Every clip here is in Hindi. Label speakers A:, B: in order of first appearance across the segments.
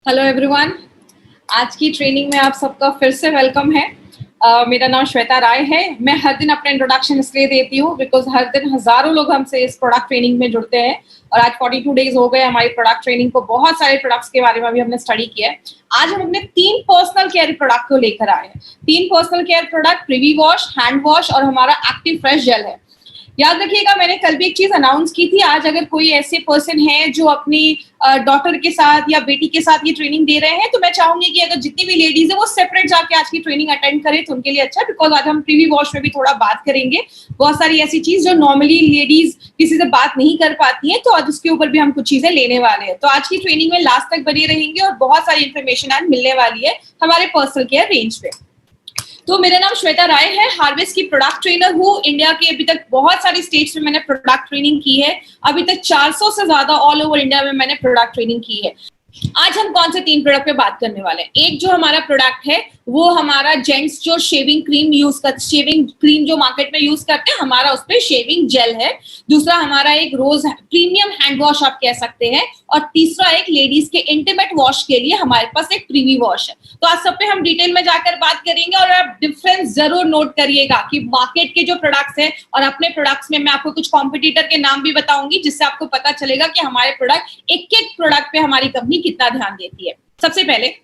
A: हेलो एवरीवन, आज की ट्रेनिंग में आप सबका फिर से वेलकम है। मेरा नाम श्वेता राय है। मैं हर दिन अपना इंट्रोडक्शन इसलिए देती हूँ बिकॉज हर दिन हजारों लोग हमसे इस प्रोडक्ट ट्रेनिंग में जुड़ते हैं और आज 42 डेज हो गए हमारी प्रोडक्ट ट्रेनिंग को। बहुत सारे प्रोडक्ट्स के बारे में भी हमने स्टडी किया है। आज हम अपने 3 पर्सनल केयर प्रोडक्ट को लेकर आए हैं। 3 personal care product, privy wash, hand wash और हमारा एक्टिव फ्रेश जेल है। याद रखिएगा, मैंने कल भी एक चीज अनाउंस की थी। आज अगर कोई ऐसे पर्सन है जो अपनी डॉटर के साथ या बेटी के साथ ये ट्रेनिंग दे रहे हैं, तो मैं चाहूंगी कि अगर जितनी भी लेडीज है वो सेपरेट जाके आज की ट्रेनिंग अटेंड करें तो उनके लिए अच्छा है। बिकॉज आज हम प्रीवी वॉश में भी थोड़ा बात करेंगे। बहुत सारी ऐसी चीज जो नॉर्मली लेडीज किसी से बात नहीं कर पाती है, तो आज उसके ऊपर भी हम कुछ चीजें लेने वाले हैं। तो आज की ट्रेनिंग में लास्ट तक बने रहेंगे और बहुत सारी इंफॉर्मेशन आज मिलने वाली है हमारे पर्सनल केयर रेंज पे। तो मेरा नाम श्वेता राय है, हार्वेस्ट की प्रोडक्ट ट्रेनर हूँ। इंडिया के अभी तक बहुत सारी स्टेट्स में मैंने प्रोडक्ट ट्रेनिंग की है। अभी तक 400 से ज्यादा ऑल ओवर इंडिया में मैंने प्रोडक्ट ट्रेनिंग की है। आज हम कौन से 3 प्रोडक्ट पे बात करने वाले हैं। एक जो हमारा प्रोडक्ट है वो हमारा जेंट्स जो शेविंग क्रीम यूज कर, शेविंग क्रीम जो मार्केट में यूज करते हैं, हमारा उस पे शेविंग जेल है। दूसरा हमारा एक रोज प्रीमियम हैंड वॉश आप कह सकते हैं। और तीसरा एक लेडीज के इंटीमेट वॉश के लिए हमारे पास एक प्रीवी वॉश है। तो आज सब पे हम डिटेल में जाकर बात करेंगे और आप डिफरेंस जरूर नोट करिएगा कि मार्केट के जो प्रोडक्ट्स हैं और अपने प्रोडक्ट्स में मैं आपको कुछ कॉम्पिटिटर के नाम भी बताऊंगी, जिससे आपको पता चलेगा कि हमारे प्रोडक्ट एक प्रोडक्ट पे हमारी कंपनी कितना ध्यान देती है। सबसे पहले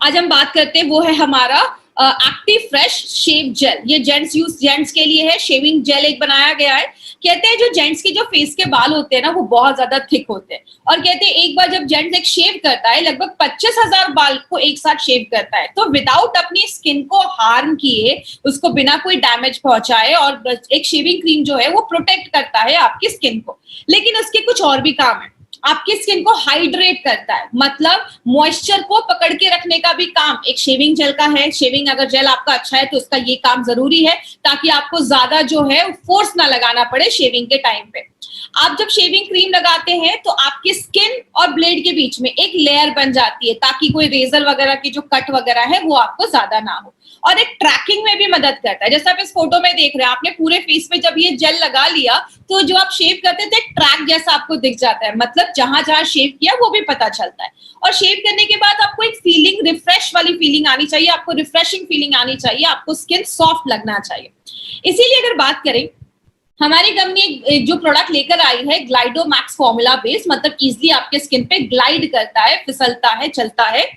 A: आज हम बात करते हैं वो है हमारा एक्टिव फ्रेश शेव जेल। ये जेंट्स के लिए है। शेविंग जेल एक बनाया गया है। कहते हैं जो जेंट्स के जो फेस के बाल होते हैं ना, वो बहुत ज्यादा थिक होते हैं और कहते हैं एक बार जब जेंट्स एक शेव करता है लगभग 25,000 बाल को एक साथ शेव करता है। तो विदाउट अपनी स्किन को हार्म किए, उसको बिना कोई डैमेज पहुंचाए, और एक शेविंग क्रीम जो है वो प्रोटेक्ट करता है आपकी स्किन को। लेकिन उसके कुछ और भी काम है। आपकी स्किन को हाइड्रेट करता है, मतलब मॉइस्चर को पकड़ के रखने का भी काम एक शेविंग जेल का है। शेविंग अगर जेल आपका अच्छा है तो उसका ये काम जरूरी है, ताकि आपको ज्यादा जो है फोर्स ना लगाना पड़े शेविंग के टाइम पे। आप जब शेविंग क्रीम लगाते हैं तो आपकी स्किन और ब्लेड के बीच में एक लेयर बन जाती है, ताकि कोई रेजर वगैरह की जो कट वगैरह है वो आपको ज्यादा ना हो। और एक ट्रैकिंग में भी मदद करता है। जैसे आप इस फोटो में देख रहे हैं, आपने पूरे फेस पे जब ये जेल लगा लिया तो जो आप शेव करते थे एक ट्रैक जैसा आपको दिख जाता है, मतलब जहां जहां शेव किया वो भी पता चलता है। और शेव करने के बाद आपको एक फीलिंग, रिफ्रेश वाली फीलिंग आनी चाहिए, आपको रिफ्रेशिंग फीलिंग आनी चाहिए, आपको स्किन सॉफ्ट लगना चाहिए। इसीलिए अगर बात करें, हमारी कंपनी जो प्रोडक्ट लेकर आई है ग्लाइडो मैक्स फॉर्मूला बेस, मतलब इजीली आपके स्किन पे ग्लाइड करता है, फिसलता है, चलता है।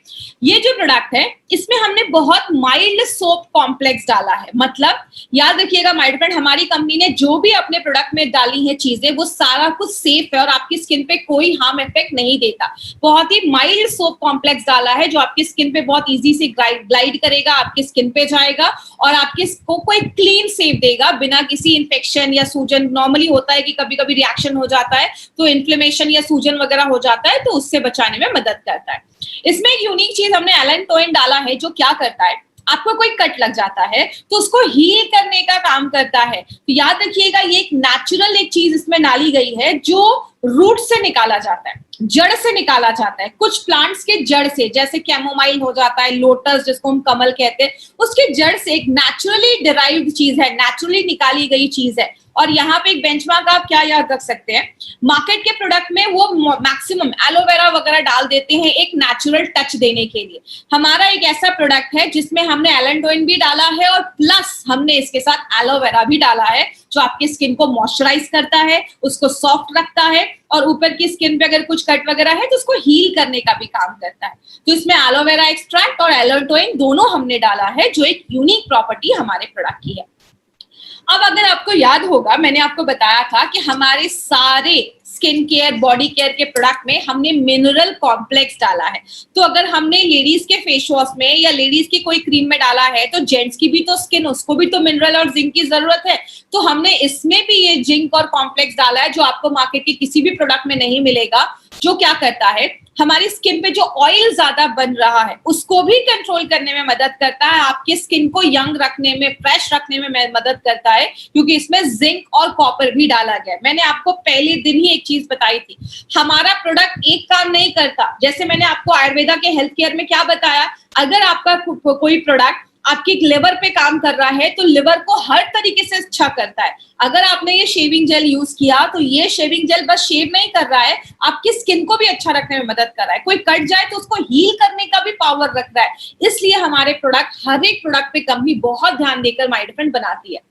A: ये जो प्रोडक्ट है इसमें हमने बहुत माइल्ड सोप कॉम्प्लेक्स डाला है। मतलब याद रखिएगा माय फ्रेंड, हमारी कंपनी ने जो भी अपने प्रोडक्ट में डाली है चीजें, वो सारा कुछ सेफ है और आपकी स्किन पे कोई हार्म इफेक्ट नहीं देता। बहुत ही माइल्ड सोप कॉम्प्लेक्स डाला है जो आपकी स्किन पे बहुत इजी से ग्लाइड करेगा, आपकी स्किन पे जाएगा और आपकी स्किन को एक क्लीन सेफ देगा बिना किसी इंफेक्शन या सूजन। नॉर्मली होता है कि कभी कभी रिएक्शन हो जाता है तो इन्फ्लेमेशन या सूजन वगैरह हो जाता है, तो उससे बचाने में मदद करता है। इसमें एक यूनिक चीज हमने एलेंटोइन डाला है जो क्या करता है, आपको कोई कट लग जाता है तो उसको हील करने का काम करता है। तो याद रखिएगा ये एक नेचुरल एक चीज इसमें डाली गई है जो रूट से निकाला जाता है, जड़ से निकाला जाता है। कुछ प्लांट्स के जड़ से, जैसे कैमोमाइल हो जाता है, लोटस जिसको हम कमल कहते हैं, उसके जड़ से एक नेचुरली डिराइव्ड चीज है, नेचुरली निकाली गई चीज है। और यहाँ पे एक बेंचमार्क आप क्या याद रख सकते हैं, मार्केट के प्रोडक्ट में वो मैक्सिमम एलोवेरा वगैरह डाल देते हैं एक नेचुरल टच देने के लिए। हमारा एक ऐसा प्रोडक्ट है जिसमें हमने एलेंटोइन भी डाला है और प्लस हमने इसके साथ एलोवेरा भी डाला है, जो आपकी स्किन को मॉइस्चराइज करता है, उसको सॉफ्ट रखता है और ऊपर की स्किन पे अगर कुछ कट वगैरह है तो उसको हील करने का भी काम करता है। तो इसमें एलोवेरा एक्सट्रैक्ट और एलेंटोइन दोनों हमने डाला है, जो एक यूनिक प्रॉपर्टी हमारे प्रोडक्ट की है। अब अगर आपको याद होगा, मैंने आपको बताया था कि हमारे सारे स्किन केयर, बॉडी केयर के प्रोडक्ट में हमने मिनरल कॉम्प्लेक्स डाला है। तो अगर हमने लेडीज के फेस वॉश में या लेडीज की कोई क्रीम में डाला है तो जेंट्स की भी तो स्किन, उसको भी तो मिनरल और जिंक की जरूरत है। तो हमने इसमें भी ये जिंक और कॉम्प्लेक्स डाला है, जो आपको मार्केट के किसी भी प्रोडक्ट में नहीं मिलेगा। जो क्या करता है, हमारी स्किन पे जो ऑयल ज्यादा बन रहा है उसको भी कंट्रोल करने में मदद करता है, आपकी स्किन को यंग रखने में, फ्रेश रखने में मदद करता है, क्योंकि इसमें जिंक और कॉपर भी डाला गया है। मैंने आपको पहले दिन ही एक चीज बताई थी, हमारा प्रोडक्ट एक काम नहीं करता। जैसे मैंने आपको आयुर्वेदा के हेल्थ केयर में क्या बताया, अगर आपका कोई प्रोडक्ट आपकी लिवर पे काम कर रहा है, तो लिवर को हर तरीके से अच्छा करता है। अगर आपने ये शेविंग जेल यूज किया तो ये शेविंग जेल बस शेव नहीं कर रहा है, आपकी स्किन को भी अच्छा रखने में मदद कर रहा है। कोई कट जाए तो उसको हील करने का भी पावर रख रहा है। इसलिए हमारे प्रोडक्ट, हर एक प्रोडक्ट पे कंपनी बहुत ध्यान देकर माय डिफरेंट बनाती है।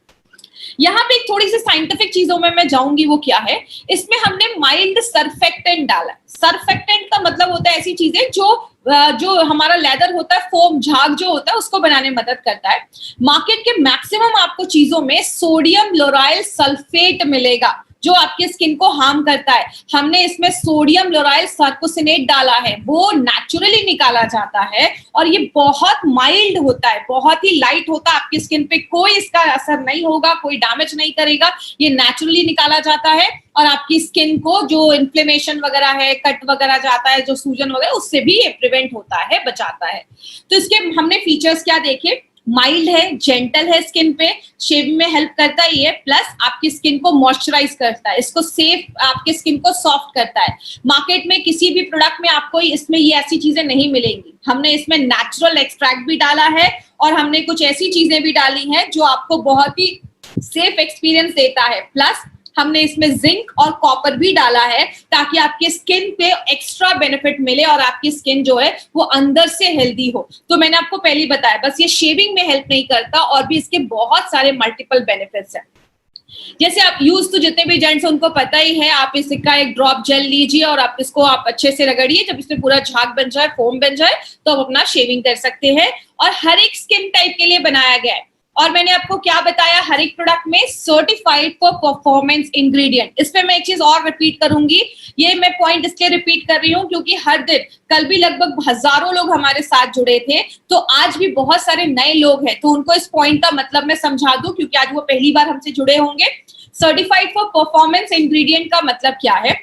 A: यहाँ पे एक थोड़ी सी साइंटिफिक चीजों में मैं जाऊंगी, वो क्या है, इसमें हमने माइल्ड सर्फेक्टेंट डाला। सर्फेक्टेंट का मतलब होता है ऐसी चीजें जो हमारा लेदर होता है, फोम, झाग जो होता है, उसको बनाने में मदद करता है। मार्केट के मैक्सिमम आपको चीजों में सोडियम लोराइल सल्फेट मिलेगा जो आपके स्किन को हार्म करता है। हमने इसमें सोडियम लोराइल सर्कोसिनेट डाला है, वो नेचुरली निकाला जाता है और ये बहुत माइल्ड होता है, बहुत ही लाइट होता है। आपकी स्किन पे कोई इसका असर नहीं होगा, कोई डैमेज नहीं करेगा। ये नेचुरली निकाला जाता है और आपकी स्किन को जो इन्फ्लेमेशन वगैरह है, कट वगैरह जाता है, जो सूजन वगैरह, उससे भी ये प्रिवेंट होता है, बचाता है। तो इसके हमने फीचर्स क्या देखे, माइल्ड है, जेंटल है, स्किन पे शेविंग में हेल्प करता है ये, प्लस आपकी स्किन को मॉइस्चराइज करता है, इसको सेफ, आपके स्किन को सॉफ्ट करता है। मार्केट में किसी भी प्रोडक्ट में आपको इसमें ये ऐसी चीजें नहीं मिलेंगी। हमने इसमें नेचुरल एक्सट्रैक्ट भी डाला है और हमने कुछ ऐसी चीजें भी डाली हैं जो आपको बहुत ही सेफ एक्सपीरियंस देता है। प्लस हमने इसमें जिंक और कॉपर भी डाला है ताकि आपके स्किन पे एक्स्ट्रा बेनिफिट मिले और आपकी स्किन जो है वो अंदर से हेल्दी हो। तो मैंने आपको पहले ही बताया, बस ये शेविंग में हेल्प नहीं करता, और भी इसके बहुत सारे मल्टीपल बेनिफिट्स हैं। जैसे आप यूज तो जितने भी जेंट्स उनको पता ही है, आप इसका एक ड्रॉप जेल लीजिए और आप इसको आप अच्छे से रगड़िए। जब इसमें पूरा झाग बन जाए, फोम बन जाए, तो आप अपना शेविंग कर सकते हैं। और हर एक स्किन टाइप के लिए बनाया गया है। और मैंने आपको क्या बताया, हर एक प्रोडक्ट में सर्टिफाइड फॉर परफॉर्मेंस इंग्रेडिएंट। इस पे मैं एक चीज और रिपीट करूंगी, ये मैं पॉइंट इसलिए रिपीट कर रही हूँ क्योंकि हर दिन, कल भी लगभग हजारों लोग हमारे साथ जुड़े थे, तो आज भी बहुत सारे नए लोग हैं, तो उनको इस पॉइंट का मतलब मैं समझा दूं क्योंकि आज वो पहली बार हमसे जुड़े होंगे। सर्टिफाइड फॉर परफॉर्मेंस इंग्रेडिएंट का मतलब क्या है,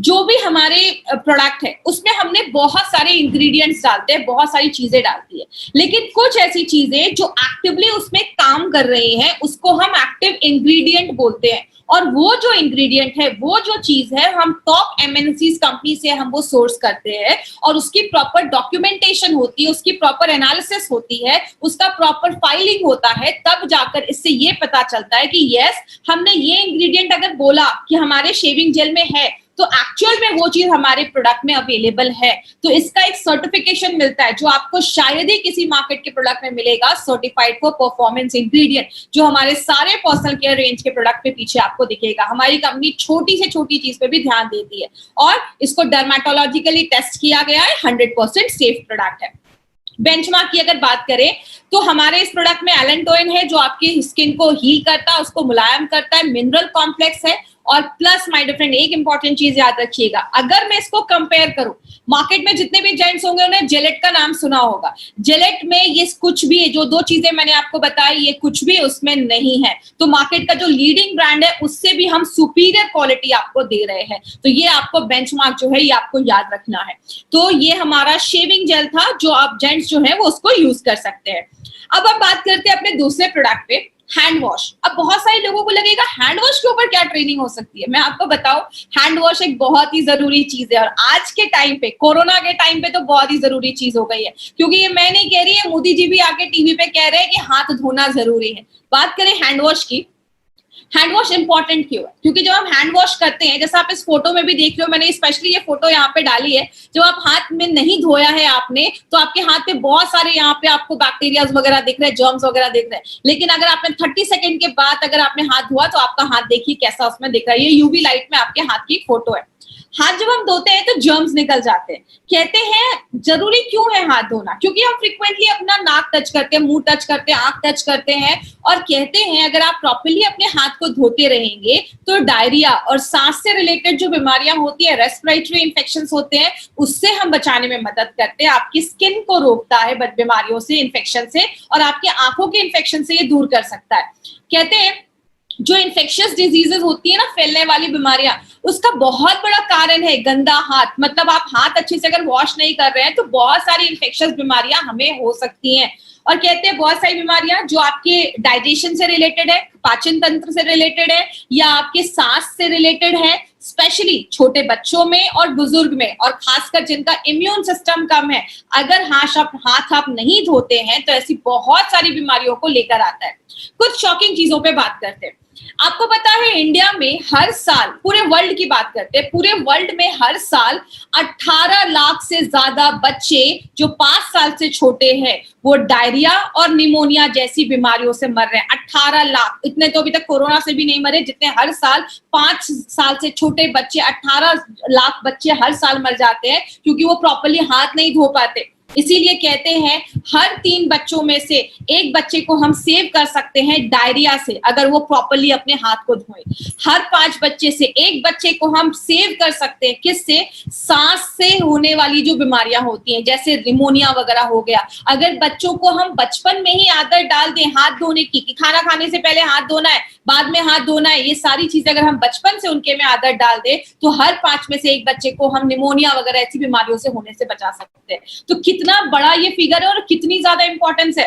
A: जो भी हमारे प्रोडक्ट है उसमें हमने बहुत सारे इंग्रेडिएंट्स डालते हैं, बहुत सारी चीजें डालती है, लेकिन कुछ ऐसी चीजें जो एक्टिवली उसमें काम कर रही हैं उसको हम एक्टिव इंग्रेडिएंट बोलते हैं। और वो जो इंग्रेडिएंट है, वो जो चीज है, हम टॉप एमएनसीज कंपनी से हम वो सोर्स करते हैं और उसकी प्रॉपर डॉक्यूमेंटेशन होती है, उसकी प्रॉपर एनालिसिस होती है, उसका प्रॉपर फाइलिंग होता है, तब जाकर इससे ये पता चलता है कि यस, हमने ये इंग्रेडिएंट अगर बोला कि हमारे शेविंग जेल में है तो एक्चुअल में वो चीज हमारे प्रोडक्ट में अवेलेबल है। तो इसका एक सर्टिफिकेशन मिलता है जो आपको शायद ही किसी मार्केट के प्रोडक्ट में मिलेगा, सर्टिफाइड फॉर परफॉर्मेंस इंग्रेडिएंट, जो हमारे सारे पर्सनल केयर रेंज के प्रोडक्ट पे पीछे आपको दिखेगा। हमारी कंपनी छोटी से छोटी चीज पे भी ध्यान देती है और इसको डर्मेटोलॉजिकली टेस्ट किया गया है, 100% सेफ प्रोडक्ट है। बेंचमार्क की अगर बात करें तो हमारे इस प्रोडक्ट में एलेंटोइन है जो आपकी स्किन को हील करता है, उसको मुलायम करता है, मिनरल कॉम्प्लेक्स है, और प्लस माय डिफरेंट एक इंपॉर्टेंट चीज याद रखिएगा, अगर मैं इसको कंपेयर करूं, मार्केट में जितने भी जेंट्स होंगे उन्हें जिलेट का नाम सुना होगा। जिलेट में ये कुछ भी, जो दो चीजें मैंने आपको बताई, ये कुछ भी उसमें नहीं है। तो मार्केट का जो लीडिंग ब्रांड है उससे भी हम सुपीरियर क्वालिटी आपको दे रहे हैं। तो ये आपको बेंचमार्क जो है ये आपको याद रखना है। तो ये हमारा शेविंग जेल था जो आप जेंट्स जो है वो उसको यूज कर सकते हैं। अब हम बात करते हैं अपने दूसरे प्रोडक्ट पे, हैंड वॉश। अब बहुत सारे लोगों को लगेगा हैंड वॉश के ऊपर क्या ट्रेनिंग हो सकती है। मैं आपको बताऊं, हैंड वॉश एक बहुत ही जरूरी चीज है और आज के टाइम पे, कोरोना के टाइम पे तो बहुत ही जरूरी चीज हो गई है, क्योंकि ये मैं नहीं कह रही है, मोदी जी भी आके टीवी पे कह रहे हैं कि हाथ धोना जरूरी है। बात करें हैंड वॉश की, हैंड वॉश इंपॉर्टेंट क्यों है, क्योंकि जब हम हैंड वॉश करते हैं, जैसा आप इस फोटो में भी देख रहे हो, मैंने स्पेशली ये फोटो यहाँ पे डाली है, जब आप हाथ में नहीं धोया है आपने, तो आपके हाथ पे बहुत सारे यहाँ पे आपको बैक्टीरिया वगैरह दिख रहे हैं, जर्म्स वगैरह दिख रहे हैं। लेकिन अगर आपने 30 सेकंड के बाद अगर आपने हाथ धोआ तो आपका हाथ देखिए कैसा उसमें दिख रहा है। ये यूवी लाइट में आपके हाथ की फोटो है। हाथ जब हम धोते हैं तो जर्म्स निकल जाते हैं। कहते हैं जरूरी क्यों है हाथ धोना, क्योंकि हम फ्रिक्वेंटली अपना नाक टच करते हैं, मुंह टच करते हैं, आंख टच करते हैं, और कहते हैं अगर आप प्रॉपर्ली अपने हाथ को धोते रहेंगे तो डायरिया और सांस से रिलेटेड जो बीमारियां होती है, रेस्पिरेटरी इंफेक्शंस होते हैं, उससे हम बचाने में मदद करते हैं। आपकी स्किन को रोकता है बीमारियों से, इन्फेक्शन से, और आपके आंखों के इन्फेक्शन से ये दूर कर सकता है। कहते हैं जो इन्फेक्शियस डिजीजेस होती है ना, फैलने वाली बीमारियां, उसका बहुत बड़ा कारण है गंदा हाथ। मतलब आप हाथ अच्छे से अगर वॉश नहीं कर रहे हैं तो बहुत सारी इन्फेक्शियस बीमारियां हमें हो सकती हैं। और कहते हैं बहुत सारी बीमारियां जो आपके डाइजेशन से रिलेटेड है, पाचन तंत्र से रिलेटेड है, या आपके सांस से रिलेटेड है, स्पेशली छोटे बच्चों में और बुजुर्ग में, और खासकर जिनका इम्यून सिस्टम कम है, अगर हाथ आप नहीं धोते हैं तो ऐसी बहुत सारी बीमारियों को लेकर आता है। कुछ शॉकिंग चीजों पे बात करते हैं। आपको पता है इंडिया में हर साल, पूरे वर्ल्ड की बात करते हैं, पूरे वर्ल्ड में हर साल 18 लाख से ज्यादा बच्चे जो 5 साल से छोटे हैं वो डायरिया और निमोनिया जैसी बीमारियों से मर रहे हैं। 18 लाख, इतने तो अभी तक कोरोना से भी नहीं मरे जितने हर साल 5 साल से छोटे बच्चे, 18 लाख बच्चे हर साल मर जाते हैं क्योंकि वो प्रॉपर्ली हाथ नहीं धो पाते। इसीलिए कहते हैं हर 3 बच्चों में से एक बच्चे को हम सेव कर सकते हैं डायरिया से अगर वो प्रॉपर्ली अपने हाथ को धोए। हर 5 बच्चे से एक बच्चे को हम सेव कर सकते हैं किससे? सांस से होने वाली जो बीमारियां होती हैं जैसे निमोनिया वगैरह हो गया। अगर बच्चों को हम बचपन में ही आदत डाल दें हाथ धोने की, कि खाना खाने से पहले हाथ धोना है, बाद में हाथ धोना है, ये सारी चीजें अगर हम बचपन से उनके में आदत डाल दें तो हर 5 में से एक बच्चे को हम निमोनिया वगैरह ऐसी बीमारियों से होने से बचा सकते हैं। तो कितना बड़ा ये फिगर है और कितनी ज्यादा इंपॉर्टेंस है।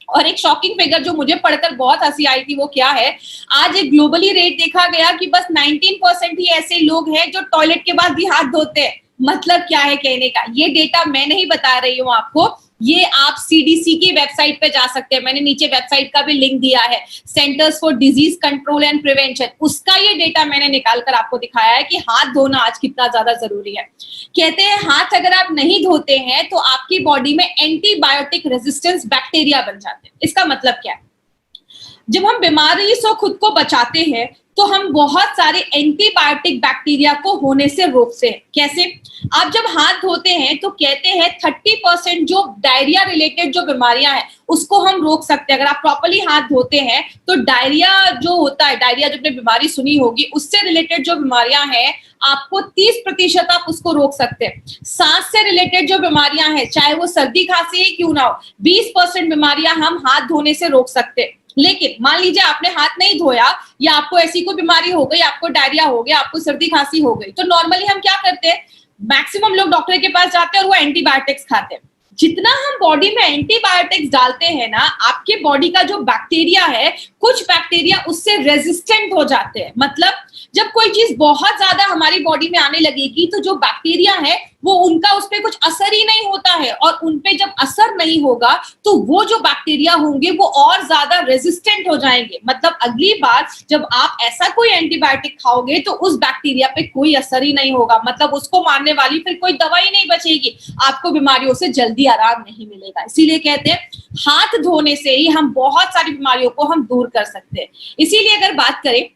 A: और एक शॉकिंग फिगर जो मुझे पढ़कर बहुत हंसी आई थी वो क्या है, आज एक ग्लोबली रेट देखा गया कि बस 19% ही ऐसे लोग हैं जो टॉयलेट के बाद भी हाथ धोते हैं। मतलब क्या है कहने का, ये डेटा मैं नहीं बता रही हूँ आपको, ये आप सीडीसी की वेबसाइट पे जा सकते हैं। मैंने नीचे वेबसाइट का भी लिंक दिया है, centres for disease control and prevention, उसका ये डेटा मैंने निकाल कर आपको दिखाया है कि हाथ धोना आज कितना ज्यादा जरूरी है। कहते हैं हाथ अगर आप नहीं धोते हैं तो आपकी बॉडी में एंटीबायोटिक रेजिस्टेंस बैक्टीरिया बन जाते हैं। इसका मतलब क्या है? जब हम बीमारी से खुद को बचाते हैं तो हम बहुत सारे एंटीबायोटिक बैक्टीरिया को होने से रोकते हैं। कैसे? आप जब हाथ धोते हैं तो कहते हैं 30% जो डायरिया रिलेटेड जो बीमारियां हैं उसको हम रोक सकते हैं। अगर आप प्रॉपर्ली हाथ धोते हैं तो डायरिया जो होता है, डायरिया जो आपने बीमारी सुनी होगी, उससे रिलेटेड जो बीमारियां हैं आपको 30% आप उसको रोक सकते हैं। सांस से रिलेटेड जो बीमारियां हैं, चाहे वो सर्दी खांसी ही क्यों ना हो, 20% बीमारियां हम हाथ धोने से रोक सकते हैं। लेकिन मान लीजिए आपने हाथ नहीं धोया या आपको ऐसी कोई बीमारी हो गई, आपको डायरिया हो गया, आपको सर्दी खांसी हो गई, तो नॉर्मली हम क्या करते हैं? मैक्सिमम लोग डॉक्टर के पास जाते हैं और वो एंटीबायोटिक्स खाते हैं। जितना हम बॉडी में एंटीबायोटिक्स डालते हैं ना, आपके बॉडी का जो बैक्टीरिया है, कुछ बैक्टीरिया उससे रेजिस्टेंट हो जाते हैं। मतलब जब कोई चीज बहुत ज्यादा हमारी बॉडी में आने लगेगी तो जो बैक्टीरिया है वो उनका उस पर कुछ असर ही नहीं होता है, और उनपे जब असर नहीं होगा तो वो जो बैक्टीरिया होंगे वो और ज्यादा रेजिस्टेंट हो जाएंगे। मतलब अगली बार जब आप ऐसा कोई एंटीबायोटिक खाओगे तो उस बैक्टीरिया पे कोई असर ही नहीं होगा, मतलब उसको मारने वाली फिर कोई दवाई नहीं बचेगी, आपको बीमारियों से जल्दी आराम नहीं मिलेगा। इसीलिए कहते हैं हाथ धोने से ही हम बहुत सारी बीमारियों को हम दूर कर सकते हैं। इसीलिए अगर बात करें,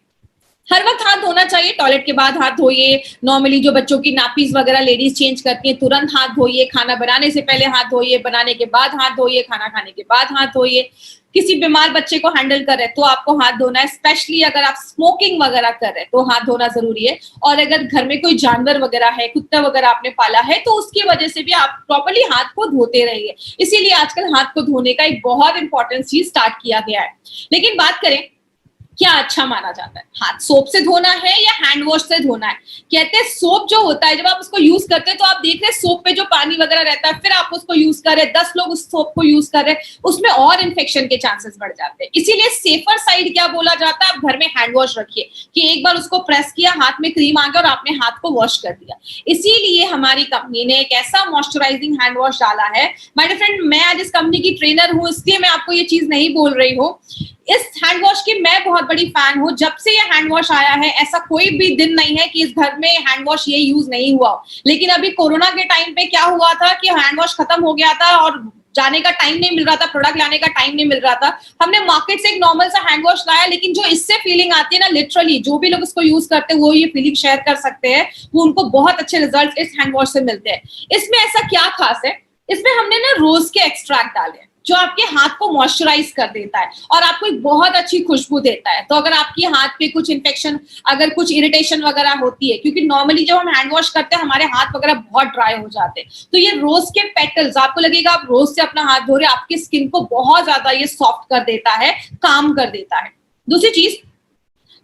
A: हर वक्त हाथ धोना चाहिए, टॉयलेट के बाद हाथ धोइए, नॉर्मली जो बच्चों की नापीज वगैरह लेडीज चेंज करती हैं तुरंत हाथ धोइए, खाना बनाने से पहले हाथ धोइए, बनाने के बाद हाथ धोइए, खाना खाने के बाद हाथ धोइए। किसी बीमार बच्चे को हैंडल कर रहे हैं तो आपको हाथ धोना है, स्पेशली अगर आप स्मोकिंग वगैरह कर रहे हैं तो हाथ धोना जरूरी है। और अगर घर में कोई जानवर वगैरह है, कुत्ता वगैरह आपने पाला है, तो उसकी वजह से भी आप प्रॉपर्ली हाथ को धोते रहिए। इसीलिए आजकल हाथ को धोने का एक बहुत इंपॉर्टेंट चीज स्टार्ट किया गया है। लेकिन बात करें क्या अच्छा माना जाता है, हाथ सोप से धोना है या हैंड वॉश से धोना है? कहते हैं सोप जो होता है जब आप उसको यूज करते हैं तो आप देख रहे हैं सोप पे जो पानी वगैरह रहता है, फिर आप उसको यूज कर रहे हैं, 10 लोग उस सोप को यूज कर रहे हैं, उसमें और इन्फेक्शन के चांसेस बढ़ जाते हैं। इसीलिए सेफर साइड क्या बोला जाता है, आप घर में हैंड वॉश रखिए कि एक बार उसको प्रेस किया, हाथ में क्रीम आ गया और आपने हाथ को वॉश कर दिया। इसीलिए हमारी कंपनी ने एक ऐसा मॉइस्चराइजिंग हैंड वॉश डाला है। माय डियर फ्रेंड, मैं आज इस कंपनी की ट्रेनर हूँ इसलिए मैं आपको ये चीज नहीं बोल रही हूँ। इस हैंड वॉश की मैं बहुत बड़ी फैन हूँ। जब से ये हैंड वॉश आया है ऐसा कोई भी दिन नहीं है कि इस घर में हैंड वॉश ये यूज नहीं हुआ हो। लेकिन अभी कोरोना के टाइम पे क्या हुआ था कि हैंड वॉश खत्म हो गया था और जाने का टाइम नहीं मिल रहा था, प्रोडक्ट लाने का टाइम नहीं मिल रहा था। हमने मार्केट से एक नॉर्मल सा हैंड वॉश लाया, लेकिन जो इससे फीलिंग आती है ना, लिटरली जो भी लोग इसको यूज करते हैं वो ये फीलिंग शेयर कर सकते हैं, वो उनको बहुत अच्छे रिजल्ट इस हैंड वॉश से मिलते हैं। इसमें ऐसा क्या खास है, इसमें हमने ना रोज के एक्सट्रैक्ट डाले जो आपके हाथ को मॉइस्चराइज कर देता है और आपको एक बहुत अच्छी खुशबू देता है। तो अगर आपके हाथ पे कुछ इन्फेक्शन, अगर कुछ इरिटेशन वगैरह होती है, क्योंकि नॉर्मली जब हम हैंड वॉश करते हैं हमारे हाथ वगैरह बहुत ड्राई हो जाते हैं, तो ये रोज के पेटल्स, आपको लगेगा आप रोज से अपना हाथ धो रहे हैं, आपकी स्किन को बहुत ज्यादा ये सॉफ्ट कर देता है, काम कर देता है। दूसरी चीज,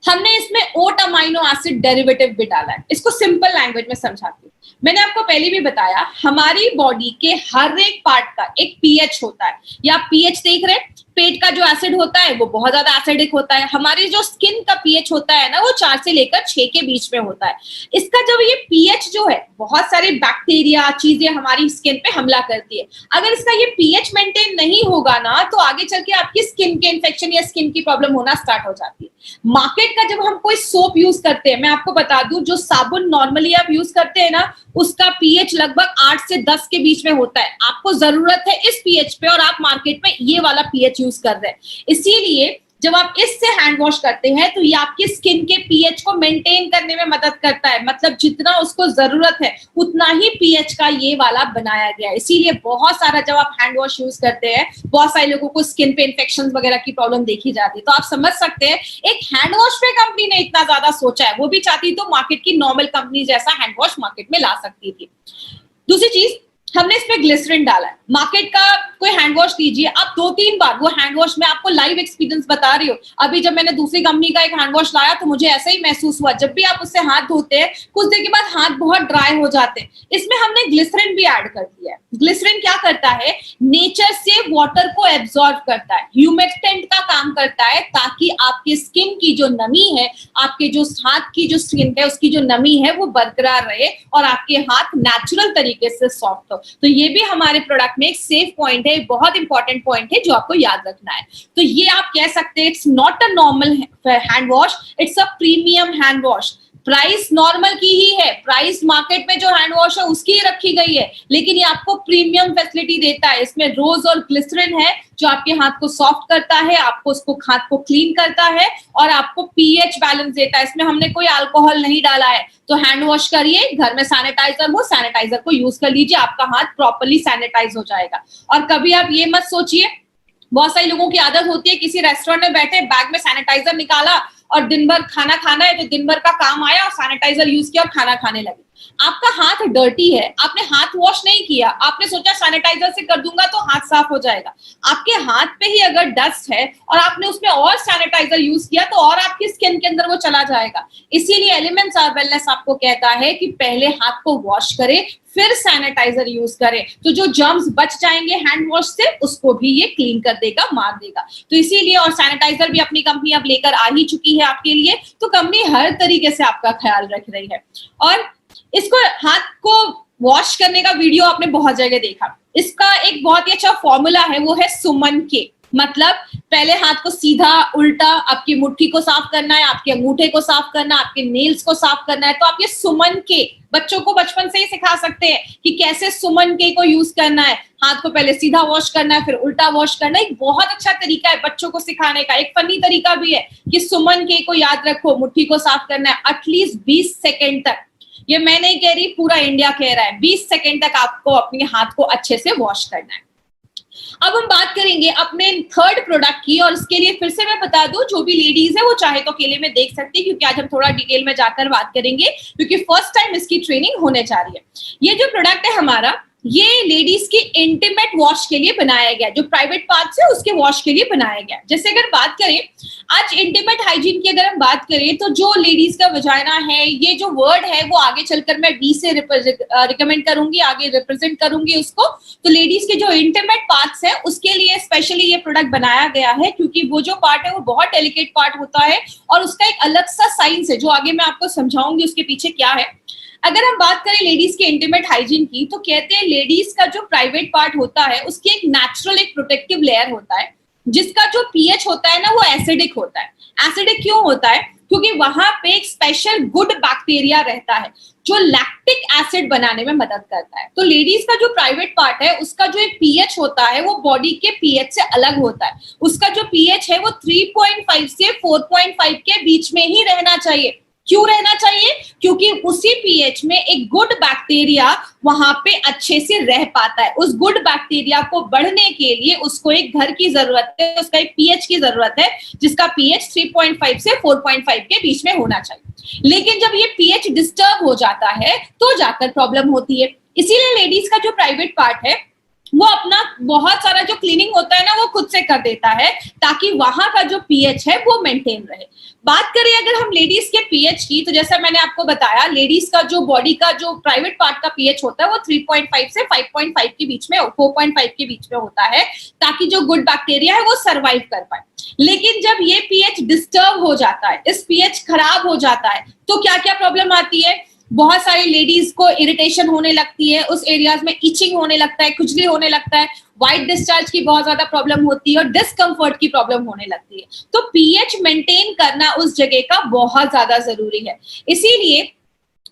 A: हमने इसमें ओट अमाइनो एसिड डेरिवेटिव भी डाला है। इसको सिंपल लैंग्वेज में समझाती हूँ। मैंने आपको पहले भी बताया, हमारी बॉडी के हर एक पार्ट का एक पीएच होता है। या आप पीएच देख रहे हैं, पेट का जो एसिड होता है वो बहुत ज्यादा एसिडिक होता है। हमारी जो स्किन का पीएच होता है ना, वो 4 से लेकर 6 के बीच में होता है। इसका जब ये पीएच जो है, बहुत सारे बैक्टीरिया चीजें हमारी स्किन पे हमला करती है। अगर इसका ये पीएच मेंटेन नहीं होगा ना, तो आगे चल के आपकी स्किन के इन्फेक्शन या स्किन की प्रॉब्लम होना स्टार्ट हो जाती है। मार्केट का जब हम कोई सोप यूज करते हैं, मैं आपको बता दूं, जो साबुन नॉर्मली आप यूज करते हैं ना, उसका पीएच लगभग 8 से 10 के बीच में होता है। आपको जरूरत है इस पीएच पे, और आप मार्केट में ये वाला पीएच यूज कर रहे हैं। इसीलिए जब आप इससे हैंड वॉश करते हैं तो ये आपकी स्किन के पीएच को मेंटेन करने में मदद करता है। मतलब जितना उसको जरूरत है उतना ही पीएच का ये वाला बनाया गया है। इसीलिए बहुत सारा जब आप हैंड वॉश यूज करते हैं, बहुत सारे लोगों को स्किन पे इन्फेक्शन वगैरह की प्रॉब्लम देखी जाती है। तो आप समझ सकते हैं, एक हैंड वॉश पे कंपनी ने इतना ज्यादा सोचा है। वो भी चाहती तो मार्केट की नॉर्मल कंपनी जैसा हैंड वॉश मार्केट में ला सकती थी। दूसरी चीज, हमने इसमें ग्लिसरीन डाला है। मार्केट का कोई हैंड वॉश लीजिए, आप 2-3 बार वो हैंड वॉश, में आपको लाइव एक्सपीरियंस बता रही हूँ। अभी जब मैंने दूसरी कंपनी का एक हैंड वॉश लाया तो मुझे ऐसा ही महसूस हुआ। जब भी आप उससे हाथ धोते हैं, कुछ देर के बाद हाथ बहुत ड्राई हो जाते हैं। इसमें हमने ग्लिसरीन भी ऐड कर दिया है। ग्लिसरीन क्या करता है, नेचर से वाटर को एब्जॉर्ब करता है, ह्यूमेक्टेंट का काम करता है, ताकि आपकी स्किन की जो नमी है, आपके जो हाथ की जो स्किन है उसकी जो नमी है वो बरकरार रहे और आपके हाथ नेचुरल तरीके से सॉफ्ट हो। तो ये भी हमारे प्रोडक्ट में एक सेफ पॉइंट है, बहुत इंपॉर्टेंट पॉइंट है जो आपको याद रखना है। तो ये आप कह सकते हैं, it's not a normal hand wash, it's a premium hand wash. Price normal की ही है, प्राइस मार्केट में जो हैंड वॉश है उसकी ही रखी गई है, लेकिन ये आपको प्रीमियम फैसिलिटी देता है। इसमें रोज और ग्लिसरीन है जो आपके हाथ को सॉफ्ट करता है, आपको उसको हाथ को क्लीन करता है और आपको पीएच बैलेंस देता है। इसमें हमने कोई अल्कोहल नहीं डाला है। तो हैंड वॉश करिए, घर में सैनिटाइजर हो, सैनिटाइजर को यूज कर लीजिए, आपका हाथ प्रॉपर्ली सैनिटाइज हो जाएगा। और कभी आप ये मत सोचिए, बहुत सारे लोगों की आदत होती है, किसी रेस्टोरेंट में बैठे, बैग में सैनिटाइजर निकाला और दिन भर खाना खाना है तो दिन भर का काम आया और सैनिटाइजर यूज किया और खाना खाने लगे। आपका हाथ डर्टी है, आपने हाथ वॉश नहीं किया, आपने सोचा सैनिटाइजर से कर दूंगा तो हाथ साफ हो जाएगा। आपके हाथ पे ही अगर डस्ट है और आपने उसमें और सैनिटाइजर यूज किया तो और आपकी स्किन के अंदर वो चला जाएगा। इसीलिए एलिमेंट्स ऑफ वेलनेस आपको कहता है कि पहले हाथ को वॉश करें, फिर सैनिटाइजर यूज करें, तो जो जर्म्स बच जाएंगे हैंड वॉश से उसको भी ये क्लीन कर देगा, मार देगा। तो इसीलिए, और सैनिटाइजर भी अपनी कंपनी अब लेकर आ ही चुकी है आपके लिए, तो कंपनी हर तरीके से आपका ख्याल रख रही है। और इसको, हाथ को वॉश करने का वीडियो आपने बहुत जगह देखा। इसका एक बहुत ही अच्छा फॉर्मूला है, वो है सुमन के। मतलब पहले हाथ को सीधा उल्टा, आपकी मुट्ठी को साफ करना है, आपके अंगूठे को साफ करना है, आपके नेल्स को साफ करना है। तो आप ये सुमन के बच्चों को बचपन से ही सिखा सकते हैं कि कैसे सुमन के को यूज करना है। हाथ को पहले सीधा वॉश करना है, फिर उल्टा वॉश करना है। एक बहुत अच्छा तरीका है बच्चों को सिखाने का। एक फनी तरीका भी है कि सुमन के को याद रखो, मुट्ठी को साफ करना है एटलीस्ट 20 सेकेंड तक। ये मैं नहीं कह रही, पूरा इंडिया कह रहा है। 20 सेकेंड तक आपको अपने हाथ को अच्छे से वॉश करना है। अब हम बात करेंगे अपने थर्ड प्रोडक्ट की, और इसके लिए फिर से मैं बता दूं, जो भी लेडीज है वो चाहे तो अकेले में देख सकती है, क्योंकि आज हम थोड़ा डिटेल में जाकर बात करेंगे, क्योंकि फर्स्ट टाइम इसकी ट्रेनिंग होने जा रही है। ये जो प्रोडक्ट है हमारा, ये लेडीज की इंटीमेट वॉश के लिए बनाया गया, जो प्राइवेट पार्ट्स है उसके वॉश के लिए बनाया गया। जैसे अगर बात करें आज इंटीमेट हाइजीन की, अगर हम बात करें तो जो लेडीज का वजाइना है, ये जो वर्ड है वो आगे चलकर मैं डी से रिकमेंड करूंगी, आगे रिप्रेजेंट करूंगी उसको। तो लेडीज के जो इंटीमेट पार्ट्स है उसके लिए स्पेशली ये प्रोडक्ट बनाया गया है, क्योंकि वो जो पार्ट है वो बहुत डेलिकेट पार्ट होता है और उसका एक अलग सा साइंस है जो आगे मैं आपको समझाऊंगी उसके पीछे क्या है। अगर हम बात करें लेडीज के इंटीमेट हाइजीन की, तो कहते हैं लेडीज का जो प्राइवेट पार्ट होता है उसकी एक नेचुरल एक प्रोटेक्टिव लेयर होता है, जिसका जो पीएच होता है ना वो एसिडिक होता है। एसिडिक क्यों होता है? क्योंकि वहां पे एक स्पेशल गुड बैक्टीरिया रहता है जो लैक्टिक एसिड बनाने में मदद करता है। तो लेडीज का जो प्राइवेट पार्ट है उसका जो एक पीएच होता है वो बॉडी के पीएच से अलग होता है। उसका जो पीएच है वो 3.5 से 4.5 के बीच में ही रहना चाहिए। क्यों रहना चाहिए? क्योंकि उसी पीएच में एक गुड बैक्टीरिया वहां पे अच्छे से रह पाता है। उस गुड बैक्टीरिया को बढ़ने के लिए उसको एक घर की जरूरत है, उसका एक पीएच की जरूरत है, जिसका पीएच 3.5 से 4.5 के बीच में होना चाहिए। लेकिन जब ये पीएच डिस्टर्ब हो जाता है तो जाकर प्रॉब्लम होती है। इसीलिए लेडीज का जो प्राइवेट पार्ट है वो अपना बहुत सारा जो क्लीनिंग होता है ना वो खुद से कर देता है, ताकि वहां का जो पीएच है वो मेंटेन रहे। बात करें अगर हम लेडीज के पीएच की, तो जैसा मैंने आपको बताया, लेडीज का जो बॉडी का जो प्राइवेट पार्ट का पीएच होता है वो 3.5 से 5.5 के बीच में, 4.5 के बीच में होता है, ताकि जो गुड बैक्टीरिया है वो सरवाइव कर पाए। लेकिन जब ये पीएच डिस्टर्ब हो जाता है, इस पीएच खराब हो जाता है, तो क्या क्या प्रॉब्लम आती है? बहुत सारी लेडीज को इरिटेशन होने लगती है, उस एरियाज में इचिंग होने लगता है, खुजली होने लगता है, व्हाइट डिस्चार्ज की बहुत ज्यादा प्रॉब्लम होती है और डिस्कम्फर्ट की प्रॉब्लम होने लगती है। तो पीएच मेंटेन करना उस जगह का बहुत ज्यादा जरूरी है। इसीलिए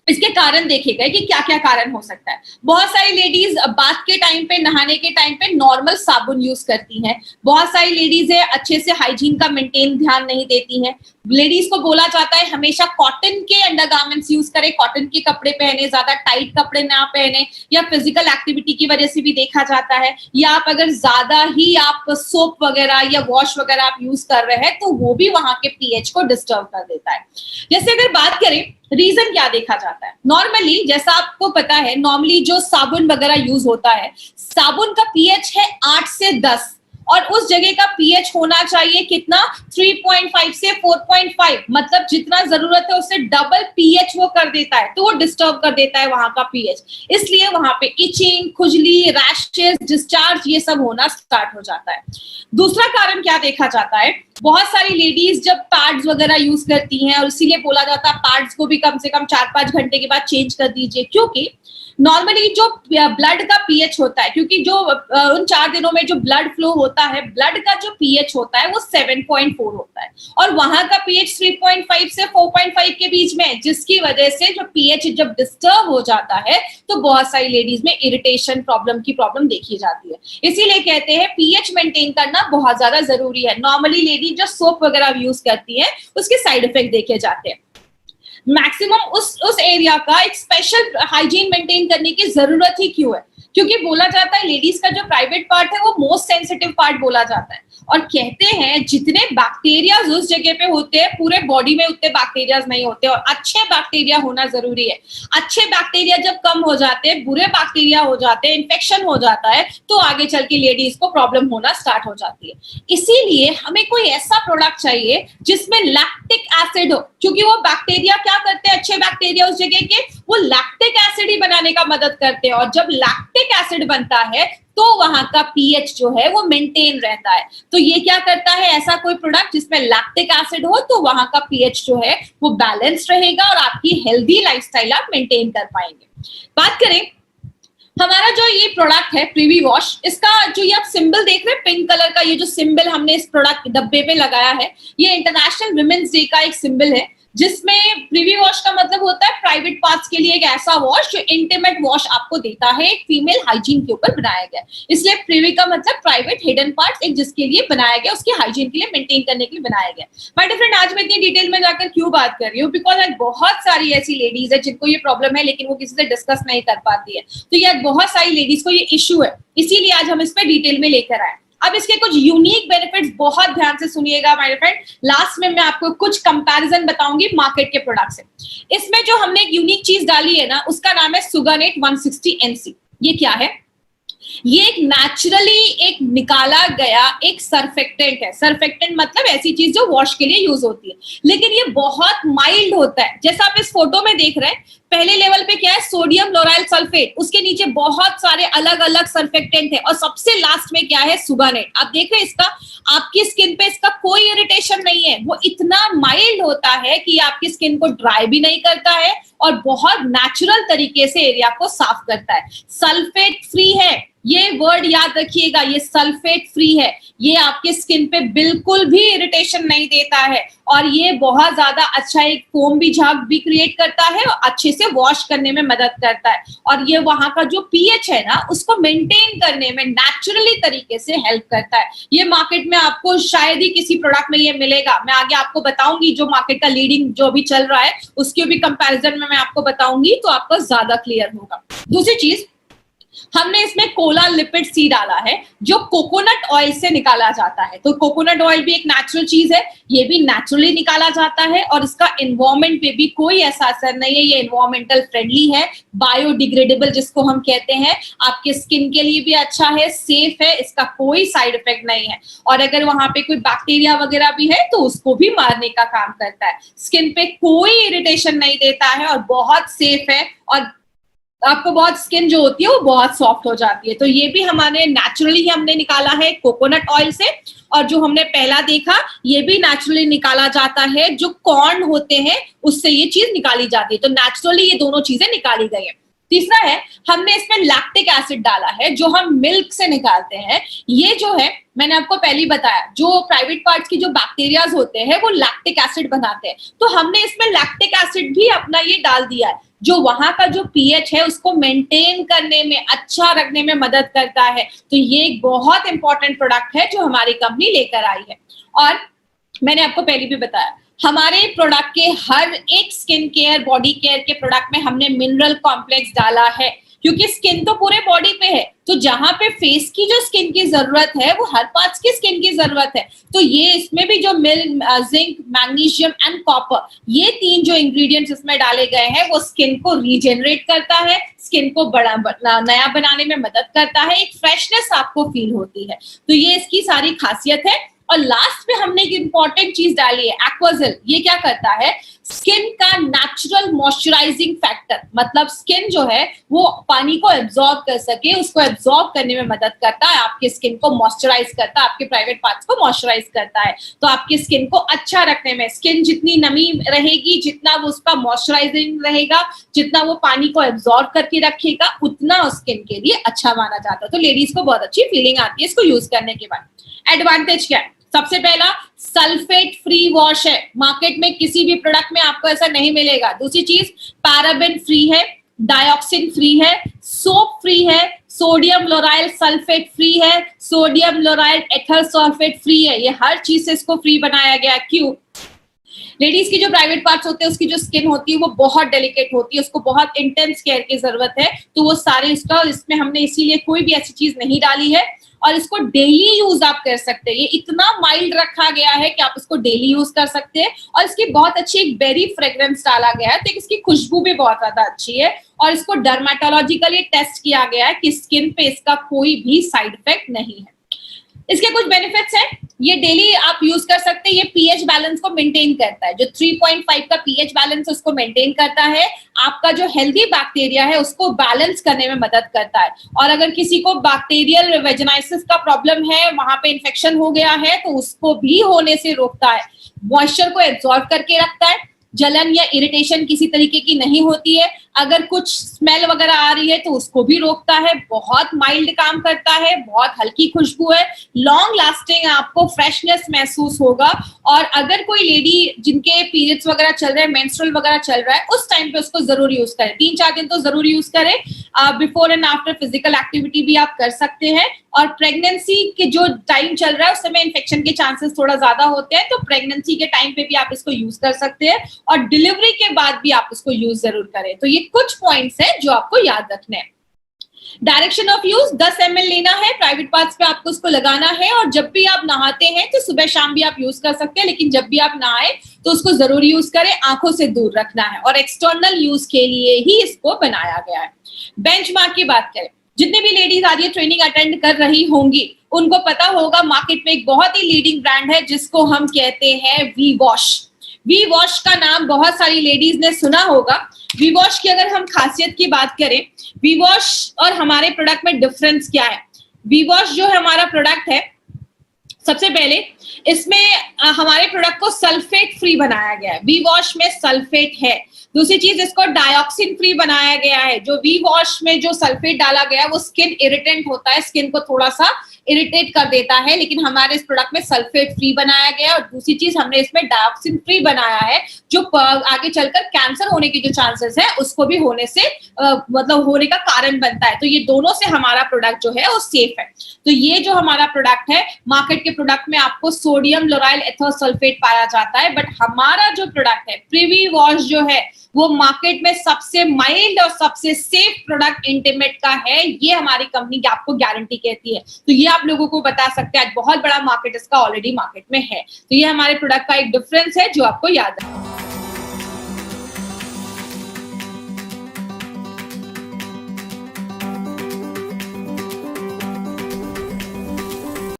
A: इसके कारण देखे गए कि क्या क्या कारण हो सकता है। बहुत सारी लेडीज बाथ के टाइम पे, नहाने के टाइम पे नॉर्मल साबुन यूज करती हैं। बहुत सारी लेडीज है अच्छे से हाइजीन का मेंटेन ध्यान नहीं देती हैं। लेडीज को बोला जाता है हमेशा कॉटन के अंडरगारमेंट्स यूज करें, कॉटन के कपड़े पहने, ज्यादा टाइट कपड़े ना पहने, या फिजिकल एक्टिविटी की वजह से भी देखा जाता है, या आप अगर ज्यादा ही आप सोप वगैरह या वॉश वगैरह आप यूज कर रहे हैं तो वो भी वहां के पीएच को डिस्टर्ब कर देता है। जैसे अगर बात करें रीजन क्या देखा जाता है, नॉर्मली जैसा आपको पता है, नॉर्मली जो साबुन वगैरह यूज होता है, साबुन का पीएच है 8 से 10, और उस जगह का पीएच होना चाहिए कितना? 3.5 से 4.5, मतलब जितना जरूरत है उससे डबल पीएच वो कर देता है, तो वो डिस्टर्ब कर देता है वहां का पीएच। इसलिए वहां पे इचिंग, खुजली, रैशेस, डिस्चार्ज ये सब होना स्टार्ट हो जाता है। दूसरा कारण क्या देखा जाता है, बहुत सारी लेडीज जब पैड्स वगैरह यूज करती हैं, और इसीलिए बोला जाता है पैड्स को भी कम से कम 4-5 घंटे के बाद चेंज कर दीजिए, क्योंकि नॉर्मली जो ब्लड का पीएच होता है, क्योंकि जो उन 4 दिनों में जो ब्लड फ्लो होता है, ब्लड का जो पीएच होता है वो 7.4 होता है, और वहां का पीएच 3.5 से 4.5 के बीच में है, जिसकी वजह से जो पीएच जब डिस्टर्ब हो जाता है तो बहुत सारी लेडीज में इरिटेशन प्रॉब्लम देखी जाती है। इसीलिए कहते हैं पीएच मेंटेन करना बहुत ज्यादा जरूरी है। नॉर्मली लेडीज जो सोप वगैरह यूज करती है उसके साइड इफेक्ट देखे जाते हैं। मैक्सिमम उस एरिया का एक स्पेशल हाइजीन मेंटेन करने की जरूरत ही क्यों है? क्योंकि बोला जाता है लेडीज का जो प्राइवेट पार्ट है वो मोस्ट सेंसिटिव पार्ट बोला जाता है, और कहते हैं जितने बैक्टीरियाज उस जगह पे होते हैं पूरे बॉडी में उतने बैक्टीरियाज नहीं होते, और अच्छे बैक्टीरिया होना जरूरी है। अच्छे बैक्टीरिया जब कम हो जाते हैं, बुरे बैक्टीरिया हो जाते हैं, इन्फेक्शन हो जाता है, तो आगे चल के लेडीज को प्रॉब्लम होना स्टार्ट हो जाती है। इसीलिए हमें कोई ऐसा प्रोडक्ट चाहिए जिसमें लैक्टिक एसिड हो, क्योंकि वो बैक्टीरिया क्या करते हैं, अच्छे बैक्टीरिया उस जगह के वो लैक्टिक एसिड ही बनाने का मदद करते हैं, और जब लैक्टिक एसिड बनता है तो वहां का पीएच जो है वो मेंटेन रहता है। तो ये क्या करता है, ऐसा कोई प्रोडक्ट जिसमें लैक्टिक एसिड हो तो वहां का पीएच जो है वो बैलेंस रहेगा और आपकी हेल्दी लाइफस्टाइल आप मेंटेन कर पाएंगे। बात करें हमारा जो ये प्रोडक्ट है प्रिवी वॉश, इसका जो ये आप सिंबल देख रहे हैं पिंक कलर का, ये जो सिंबल हमने इस प्रोडक्ट डब्बे पे लगाया है, ये इंटरनेशनल विमेंस डे का एक सिंबल है, जिसमें प्रिवी वॉश का मतलब होता है प्राइवेट पार्ट्स के लिए एक ऐसा वॉश जो इंटीमेट वॉश आपको देता है, एक फीमेल हाइजीन के ऊपर बनाया गया। इसलिए प्रिवी का मतलब प्राइवेट हिडन पार्ट्स, एक जिसके लिए बनाया गया, उसकी हाइजीन के लिए मेंटेन करने के लिए बनाया गया। माय डियर फ्रेंड, आज मैं इतनी डिटेल में जाकर क्यों बात कर रही हूँ, बिकॉज बहुत सारी ऐसी लेडीज है जिनको ये प्रॉब्लम है लेकिन वो किसी से डिस्कस नहीं कर पाती है। तो ये बहुत सारी लेडीज को ये इश्यू है, इसीलिए आज हम इस पर डिटेल में लेकर आए। अब इसके कुछ यूनिक बेनिफिट्स बहुत ध्यान से सुनिएगा माय फ्रेंड। लास्ट में मैं आपको कुछ कंपैरिजन बताऊंगी मार्केट के प्रोडक्ट से। इसमें जो हमने एक यूनिक चीज डाली है ना, उसका नाम है सुगानेट 160 NC। ये क्या है? ये एक नेचुरली एक निकाला गया एक सर्फेक्टेंट है। सर्फेक्टेंट मतलब ऐसी चीज जो वॉश के लिए यूज होती है, लेकिन ये बहुत माइल्ड होता है। जैसा आप इस फोटो में देख रहे हैं, पहले लेवल पे क्या है, सोडियम लोराइल सल्फेट, उसके नीचे बहुत सारे अलग अलग सर्फेक्टेंट है, और सबसे लास्ट में क्या है, सुगानेट। आप देख रहे हैं इसका, आपकी स्किन पे इसका कोई इरिटेशन नहीं है, वो इतना माइल्ड होता है कि आपकी स्किन को ड्राई भी नहीं करता है और बहुत नेचुरल तरीके से एरिया को साफ करता है। सल्फेट फ्री है, ये वर्ड याद रखिएगा, ये सल्फेट फ्री है। ये आपके स्किन पे बिल्कुल भी इरिटेशन नहीं देता है, और ये बहुत ज्यादा अच्छा एक फोम भी झाग भी क्रिएट करता है और अच्छे से वॉश करने में मदद करता है। और ये वहां का जो पीएच है ना, उसको मेंटेन करने में नेचुरली तरीके से हेल्प करता है। ये मार्केट में आपको शायद ही किसी प्रोडक्ट में ये मिलेगा। मैं आगे आपको बताऊंगी जो मार्केट का लीडिंग जो भी चल रहा है उसके भी कंपैरिजन में मैं आपको बताऊंगी, तो आपको ज्यादा क्लियर होगा। दूसरी चीज, हमने इसमें कोला लिपिड सी डाला है जो कोकोनट ऑयल से निकाला जाता है। तो कोकोनट ऑयल भी एक नेचुरल चीज है, ये भी नेचुरली निकाला जाता है और इसका एनवायरमेंट पे भी कोई ऐसा असर नहीं है। ये एनवायरमेंटल फ्रेंडली है, बायोडिग्रेडेबल जिसको हम कहते हैं, आपके स्किन के लिए भी अच्छा है, सेफ है, इसका कोई साइड इफेक्ट नहीं है। और अगर वहां पे कोई बैक्टीरिया वगैरह भी है तो उसको भी मारने का काम करता है। स्किन पे कोई इरिटेशन नहीं देता है और बहुत सेफ है और आपको बहुत स्किन जो होती है वो बहुत सॉफ्ट हो जाती है। तो ये भी हमारे नेचुरली ही हमने निकाला है कोकोनट ऑयल से। और जो हमने पहला देखा ये भी नेचुरली निकाला जाता है, जो कॉर्न होते हैं उससे ये चीज निकाली जाती है। तो नेचुरली ये दोनों चीजें निकाली गई है। तीसरा है, हमने इसमें लैक्टिक एसिड डाला है जो हम मिल्क से निकालते हैं। ये जो है मैंने आपको पहले ही बताया, जो प्राइवेट पार्ट्स की जो बैक्टीरियाज होते हैं वो लैक्टिक एसिड बनाते हैं। तो हमने इसमें लैक्टिक एसिड भी अपना ये डाल दिया है, जो वहां का जो पीएच है उसको मेंटेन करने में, अच्छा रखने में मदद करता है। तो ये एक बहुत इंपॉर्टेंट प्रोडक्ट है जो हमारी कंपनी लेकर आई है। और मैंने आपको पहले भी बताया, हमारे प्रोडक्ट के हर एक स्किन केयर, बॉडी केयर के प्रोडक्ट में हमने मिनरल कॉम्प्लेक्स डाला है, क्योंकि स्किन तो पूरे बॉडी पे है। तो जहां पे फेस की जो स्किन की जरूरत है वो हर पार्ट्स की स्किन की जरूरत है। तो ये इसमें भी जो जिंक, मैग्नीशियम एंड कॉपर, ये तीन जो इंग्रेडिएंट्स इसमें डाले गए हैं वो स्किन को रीजेनरेट करता है, स्किन को नया बनाने में मदद करता है, एक फ्रेशनेस आपको फील होती है। तो ये इसकी सारी खासियत है। और लास्ट में हमने एक इंपॉर्टेंट चीज डाली है, एक्वाजेल। ये क्या करता है, स्किन का नेचुरल मॉइस्चराइजिंग फैक्टर, मतलब स्किन जो है वो पानी को एब्जॉर्ब कर सके, उसको एब्जॉर्ब करने में मदद करता है, आपके स्किन को मॉइस्चराइज करता है, आपके प्राइवेट पार्ट्स को मॉइस्चराइज करता है। तो आपकी स्किन को अच्छा रखने में, स्किन जितनी नमी रहेगी, जितना वो उसका मॉइस्चराइजिंग रहेगा, जितना वो पानी को एब्जॉर्ब करके रखेगा, उतना स्किन के लिए अच्छा माना जाता है। तो लेडीज को बहुत अच्छी फीलिंग आती है इसको यूज करने के बाद। एडवांटेज क्या है? सबसे पहला, सल्फेट फ्री वॉश है। मार्केट में किसी भी प्रोडक्ट में आपको ऐसा नहीं मिलेगा। दूसरी चीज, पैराबेन फ्री है, डाइऑक्सिन फ्री है, सोप फ्री है, सोडियम लोराइल सल्फेट फ्री है, सोडियम लोराइल एथर सल्फेट फ्री है। ये हर चीज से इसको फ्री बनाया गया। क्यों? लेडीज की जो प्राइवेट पार्ट्स होते हैं उसकी जो स्किन होती है वो बहुत डेलिकेट होती है, उसको बहुत इंटेंस केयर की जरूरत है। तो वो सारे इसमें हमने इसीलिए कोई भी ऐसी चीज नहीं डाली है। और इसको डेली यूज आप कर सकते हैं। ये इतना माइल्ड रखा गया है कि आप इसको डेली यूज कर सकते हैं। और इसकी बहुत अच्छी एक बेरी फ्रेग्रेंस डाला गया है, तो इसकी खुशबू भी बहुत ज्यादा अच्छी है। और इसको डर्मेटोलॉजिकली टेस्ट किया गया है कि स्किन पे इसका कोई भी साइड इफेक्ट नहीं है। इसके कुछ बेनिफिट्स हैं, ये डेली आप यूज कर सकते हैं। ये पीएच बैलेंस को मेंटेन करता है, जो 3.5 का पीएच बैलेंस उसको मेंटेन करता है। आपका जो हेल्दी बैक्टीरिया है उसको बैलेंस करने में मदद करता है। और अगर किसी को बैक्टीरियल वेजिनाइसिस का प्रॉब्लम है, वहां पे इन्फेक्शन हो गया है, तो उसको भी होने से रोकता है। मॉइस्चर को एब्जॉर्ब करके रखता है, जलन या इरिटेशन किसी तरीके की नहीं होती है। अगर कुछ स्मेल वगैरह आ रही है तो उसको भी रोकता है। बहुत माइल्ड काम करता है, बहुत हल्की खुशबू है, लॉन्ग लास्टिंग, आपको फ्रेशनेस महसूस होगा। और अगर कोई लेडी जिनके पीरियड्स वगैरह चल रहे हैं, मेंस्ट्रुअल वगैरह चल रहा है, उस टाइम पे उसको जरूर यूज करें। 3-4 दिन तो जरूर यूज करें। Before and after physical activity भी आप कर सकते हैं। और प्रेगनेंसी के जो टाइम चल रहा है उस समय इन्फेक्शन के चांसेस थोड़ा ज्यादा होते हैं, तो प्रेगनेंसी के टाइम पे भी आप इसको यूज कर सकते हैं। और डिलीवरी के बाद भी आप इसको यूज जरूर करें। तो ये कुछ पॉइंट्स हैं जो आपको याद रखने हैं। डायरेक्शन ऑफ यूज, 10 ml लेना है, प्राइवेट पार्ट्स पे आपको उसको लगाना है। और जब भी आप नहाते हैं तो सुबह शाम भी आप यूज कर सकते हैं, लेकिन जब भी आप नहाए तो उसको जरूर यूज करें, आंखों से दूर रखना है। और एक्सटर्नल यूज के लिए ही इसको बनाया गया है। बेंचमार्क की बात करें, जितने भी लेडीज आज ये ट्रेनिंग अटेंड कर रही होंगी उनको पता होगा मार्केट में एक बहुत ही लीडिंग ब्रांड है जिसको हम कहते हैं वी वॉश। वी वॉश का नाम बहुत सारी लेडीज ने सुना होगा। वी वॉश की अगर हम खासियत की बात करें, वी वॉश और हमारे प्रोडक्ट में डिफरेंस क्या है? वी वॉश जो है हमारा प्रोडक्ट है, सबसे पहले इसमें हमारे प्रोडक्ट को सल्फेट फ्री बनाया गया है। वी वॉश में सल्फेट है। दूसरी चीज, इसको डाइऑक्सिन फ्री बनाया गया है। जो वी वॉश में जो सल्फेट डाला गया है वो स्किन इरिटेंट होता है, स्किन को थोड़ा सा इरिटेट कर देता है, लेकिन हमारे इस प्रोडक्ट में सल्फेट फ्री बनाया गया है। और दूसरी चीज, हमने इसमें डाइऑक्सिन फ्री बनाया है, जो आगे चलकर कैंसर होने के जो चांसेस है उसको भी होने से मतलब होने का कारण बनता है। तो ये दोनों से हमारा प्रोडक्ट जो है वो सेफ है। तो ये जो हमारा प्रोडक्ट है, मार्केट के प्रोडक्ट में आपको सोडियम लोराइल एथर सल्फेट पाया जाता है, बट हमारा जो प्रोडक्ट है प्रिवी वॉश जो है वो मार्केट में सबसे माइल्ड और सबसे सेफ प्रोडक्ट इंटीमेट का है, ये हमारी कंपनी आपको गारंटी कहती है। तो ये आप लोगों को बता सकते हैं, आज बहुत बड़ा मार्केट इसका ऑलरेडी मार्केट में है। तो ये हमारे प्रोडक्ट का एक डिफरेंस है जो आपको याद है।